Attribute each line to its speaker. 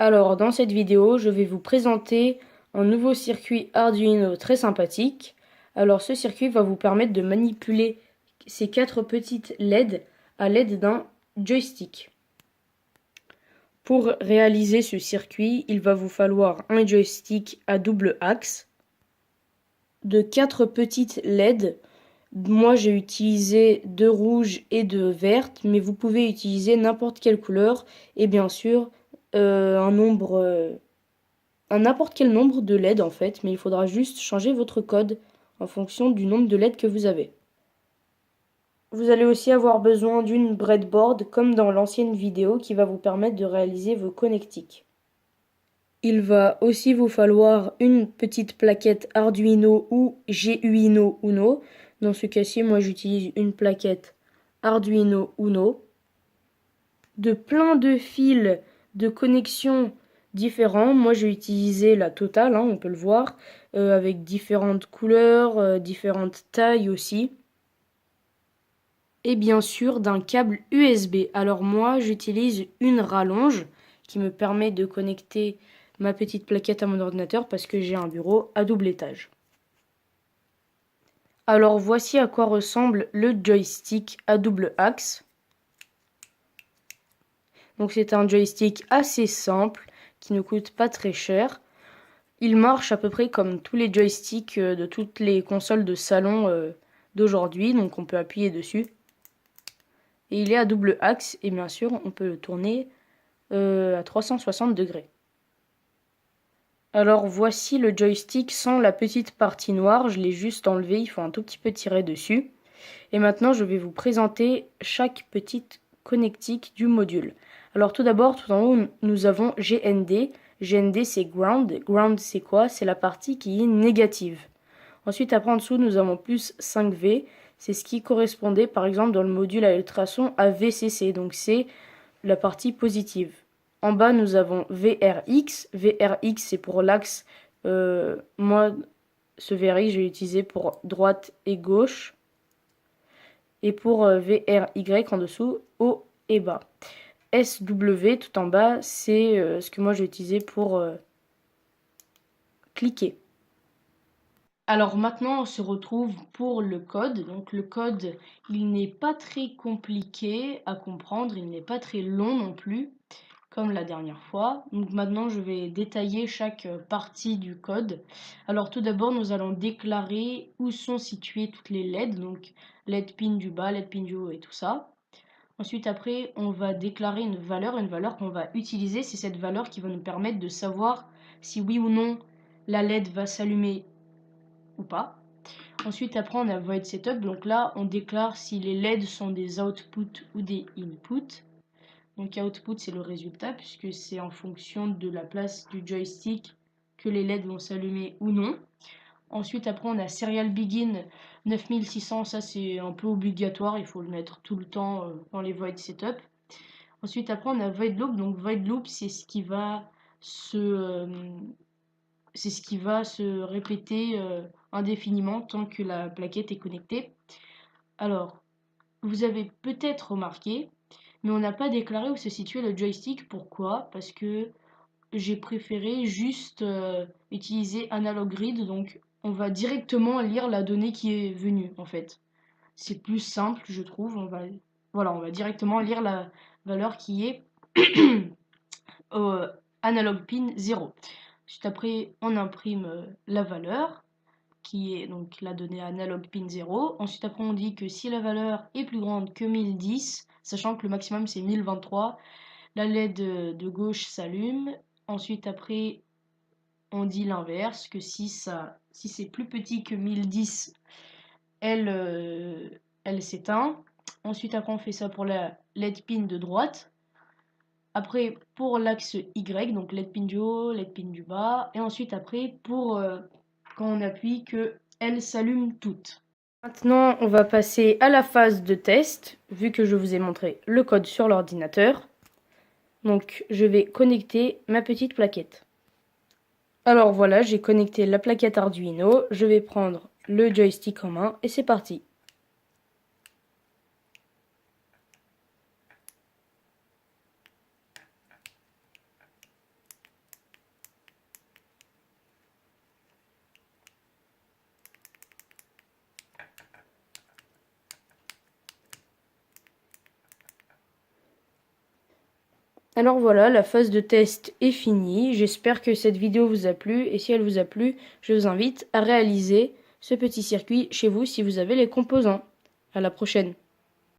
Speaker 1: Alors, dans cette vidéo, je vais vous présenter un nouveau circuit Arduino très sympathique. Alors, ce circuit va vous permettre de manipuler ces 4 petites LED à l'aide d'un joystick. Pour réaliser ce circuit, il va vous falloir un joystick à double axe, de 4 petites LED. Moi, j'ai utilisé 2 rouges et 2 vertes, mais vous pouvez utiliser n'importe quelle couleur et bien sûr n'importe quel nombre de LED en fait, mais il faudra juste changer votre code en fonction du nombre de LED que vous avez. Vous allez aussi avoir besoin d'une breadboard comme dans l'ancienne vidéo qui va vous permettre de réaliser vos connectiques. Il va aussi vous falloir une petite plaquette Arduino ou Guino Uno. Dans ce cas-ci, moi j'utilise une plaquette Arduino Uno. De plein de fils de connexion différents. Moi j'ai utilisé la totale, on peut le voir, avec différentes couleurs, différentes tailles aussi. Et bien sûr d'un câble USB. Alors moi j'utilise une rallonge qui me permet de connecter ma petite plaquette à mon ordinateur parce que j'ai un bureau à double étage. Alors voici à quoi ressemble le joystick à double axe. Donc c'est un joystick assez simple qui ne coûte pas très cher. Il marche à peu près comme tous les joysticks de toutes les consoles de salon d'aujourd'hui, donc on peut appuyer dessus. Et il est à double axe et bien sûr on peut le tourner à 360 degrés. Alors voici le joystick sans la petite partie noire, je l'ai juste enlevé, il faut un tout petit peu tirer dessus. Et maintenant je vais vous présenter chaque petite connectique du module. Alors tout d'abord, tout en haut, nous avons GND. GND c'est ground. Ground c'est quoi? C'est la partie qui est négative. Ensuite, après en dessous, nous avons plus 5V. C'est ce qui correspondait par exemple dans le module à ultrasons à VCC. Donc c'est la partie positive. En bas, nous avons VRX. VRX, c'est pour l'axe. Moi, ce VRX, je l'ai utilisé pour droite et gauche. Et pour VRY en dessous, haut et bas. SW tout en bas, c'est ce que moi j'ai utilisé pour cliquer. Alors maintenant, on se retrouve pour le code. Donc le code, il n'est pas très compliqué à comprendre, il n'est pas très long non plus, comme la dernière fois. Donc maintenant, je vais détailler chaque partie du code. Alors tout d'abord, nous allons déclarer où sont situées toutes les LED, donc LED pin du bas, LED pin du haut et tout ça. Ensuite, après, on va déclarer une valeur qu'on va utiliser. C'est cette valeur qui va nous permettre de savoir si oui ou non la LED va s'allumer ou pas. Ensuite, après, on a void setup. Donc là, on déclare si les LED sont des outputs ou des inputs. Donc output, c'est le résultat puisque c'est en fonction de la place du joystick que les LED vont s'allumer ou non. Ensuite, après, on a serial begin 9600. Ça, c'est un peu obligatoire. Il faut le mettre tout le temps dans les void setup. Ensuite, après, on a void loop. Donc void loop, c'est ce qui va se répéter indéfiniment tant que la plaquette est connectée. Alors, vous avez peut-être remarqué, mais on n'a pas déclaré où se situait le joystick. Pourquoi? Parce que j'ai préféré juste utiliser analog read, donc on va directement lire la donnée qui est venue en fait. C'est plus simple, je trouve. On va directement lire la valeur qui est au analog pin 0. Juste après, on imprime la valeur qui est donc la donnée analog pin 0. Ensuite, après, on dit que si la valeur est plus grande que 1010, sachant que le maximum c'est 1023, la LED de gauche s'allume. Ensuite, après, on dit l'inverse, que si c'est plus petit que 1010, elle s'éteint. Ensuite, après, on fait ça pour la LED pin de droite. Après, pour l'axe Y, donc LED pin du haut, LED pin du bas. Et ensuite, après, pour quand on appuie, que elles s'allument toutes. Maintenant, on va passer à la phase de test, vu que je vous ai montré le code sur l'ordinateur. Donc, je vais connecter ma petite plaquette. Alors voilà, j'ai connecté la plaquette Arduino. Je vais prendre le joystick en main et c'est parti. Alors voilà, la phase de test est finie. J'espère que cette vidéo vous a plu et si elle vous a plu, je vous invite à réaliser ce petit circuit chez vous si vous avez les composants. À la prochaine.